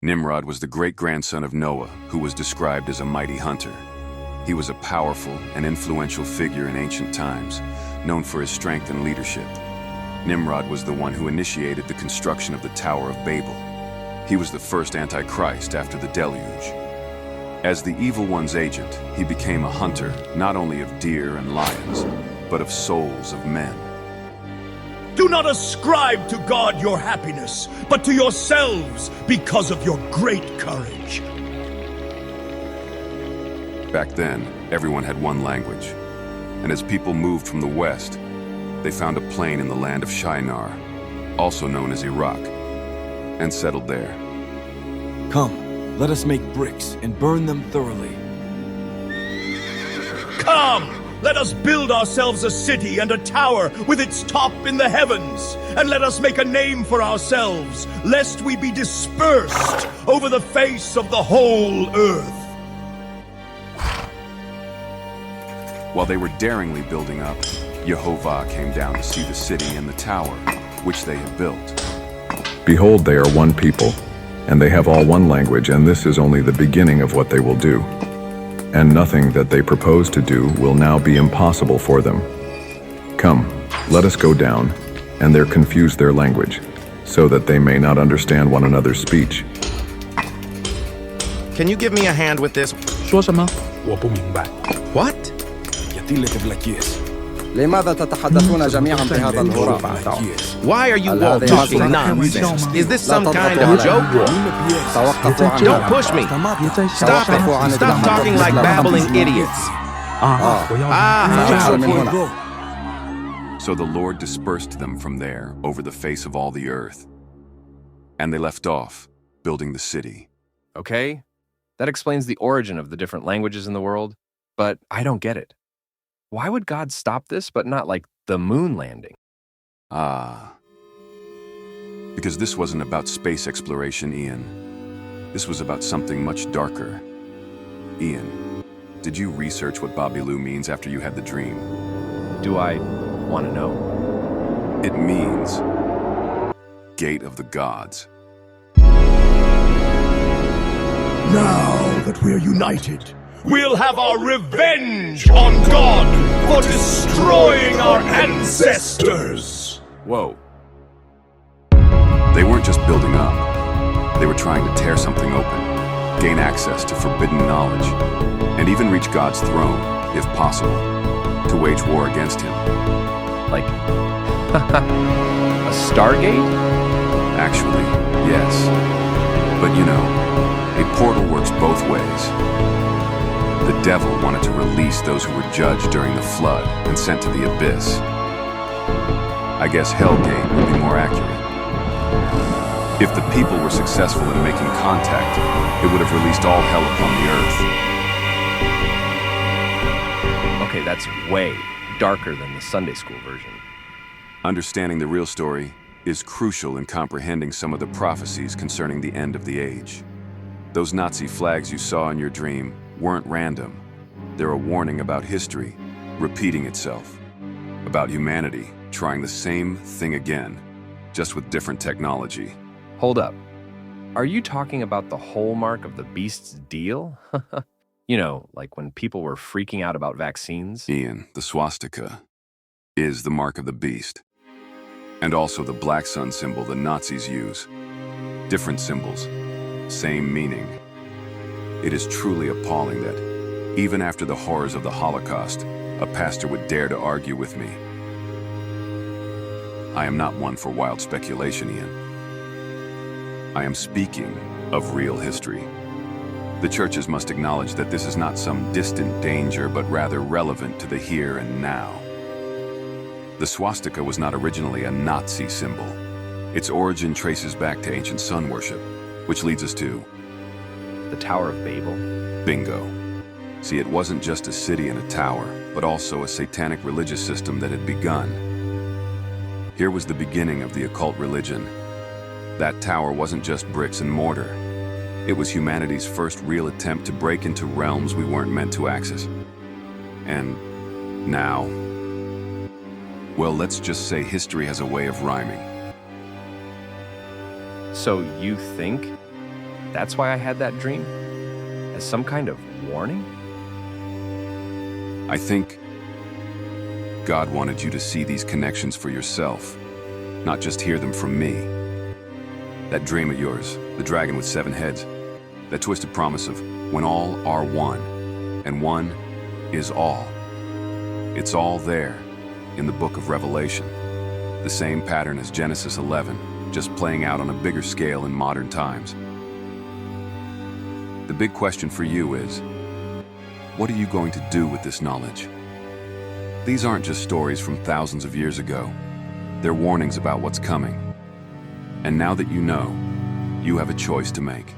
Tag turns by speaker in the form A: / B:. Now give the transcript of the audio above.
A: Nimrod was the great-grandson of Noah, who was described as a mighty hunter. He was a powerful and influential figure in ancient times, known for his strength and leadership. Nimrod was the one who initiated the construction of the Tower of Babel. He was the first antichrist after the Deluge. As the evil one's agent, he became a hunter not only of deer and lions, but of souls of men.
B: Do not ascribe to God your happiness, but to yourselves because of your great courage.
A: Back then, everyone had one language, and as people moved from the west, they found a plain in the land of Shinar, also known as Iraq, and settled there.
C: Come, let us make bricks and burn them thoroughly.
B: Come, let us build ourselves a city and a tower with its top in the heavens, and let us make a name for ourselves, lest we be dispersed over the face of the whole earth.
A: While they were daringly building up, Jehovah came down to see the city and the tower, which they had built.
D: Behold, they are one people, and they have all one language, and this is only the beginning of what they will do. And nothing that they propose to do will now be impossible for them. Come, let us go down, and there confuse their language, so that they may not understand one another's speech.
E: Can you give me a hand with this?
F: 说什么？我不明白。
E: What?
G: لماذا تتحدثون جميعا بهذا الهراء؟
E: Why are you all talking nonsense? Is this some kind of joke?
G: توقفوا عن
E: Don't push me. Stop it. Stop talking like babbling idiots.
G: تعال من هنا.
A: So the Lord dispersed them from there over the face of all the earth. And they left off, building the city.
H: Okay, that explains the origin of the different languages in the world, but I don't get it. Why would God stop this, but not like the moon landing?
A: Because this wasn't about space exploration, Ian. This was about something much darker. Ian, did you research what bab-ilu means after you had the dream?
H: Do I want to know?
A: It means Gate of the Gods.
B: Now that we're united, we'll have our revenge on God for destroying our ancestors!
A: Whoa. They weren't just building up. They were trying to tear something open, gain access to forbidden knowledge, and even reach God's throne, if possible, to wage war against him.
H: Like, a stargate?
A: Actually, yes. But you know, a portal works both ways. The devil wanted to release those who were judged during the flood and sent to the abyss. I guess Hellgate would be more accurate. If the people were successful in making contact, it would have released all hell upon the earth.
H: Okay, that's way darker than the Sunday school version.
A: Understanding the real story is crucial in comprehending some of the prophecies concerning the end of the age. Those Nazi flags you saw in your dream weren't random. They're a warning about history repeating itself, about humanity trying the same thing again, just with different technology.
H: Hold up. Are you talking about the hallmark of the beast's deal? You know, like when people were freaking out about vaccines?
A: Ian, the swastika is the mark of the beast, and also the black sun symbol the Nazis use. Different symbols, same meaning. It is truly appalling that, even after the horrors of the Holocaust, a pastor would dare to argue with me. I am not one for wild speculation, Ian. I am speaking of real history. The churches must acknowledge that this is not some distant danger, but rather relevant to the here and now. The swastika was not originally a Nazi symbol. Its origin traces back to ancient sun worship, which leads us to
H: The Tower of Babel?
A: bingo. See, it wasn't just a city and a tower, but also a satanic religious system that had begun. Here was the beginning of the occult religion. That tower wasn't just bricks and mortar. It was humanity's first real attempt to break into realms we weren't meant to access. And now, well, let's just say history has a way of rhyming.
H: So you think? That's why I had that dream? As some kind of warning?
A: I think God wanted you to see these connections for yourself, not just hear them from me. That dream of yours, the dragon with 7 heads, that twisted promise of when all are one, and one is all. It's all there in the book of Revelation. The same pattern as Genesis 11, just playing out on a bigger scale in modern times. The big question for you is, what are you going to do with this knowledge? These aren't just stories from thousands of years ago. They're warnings about what's coming. And now that you know, you have a choice to make.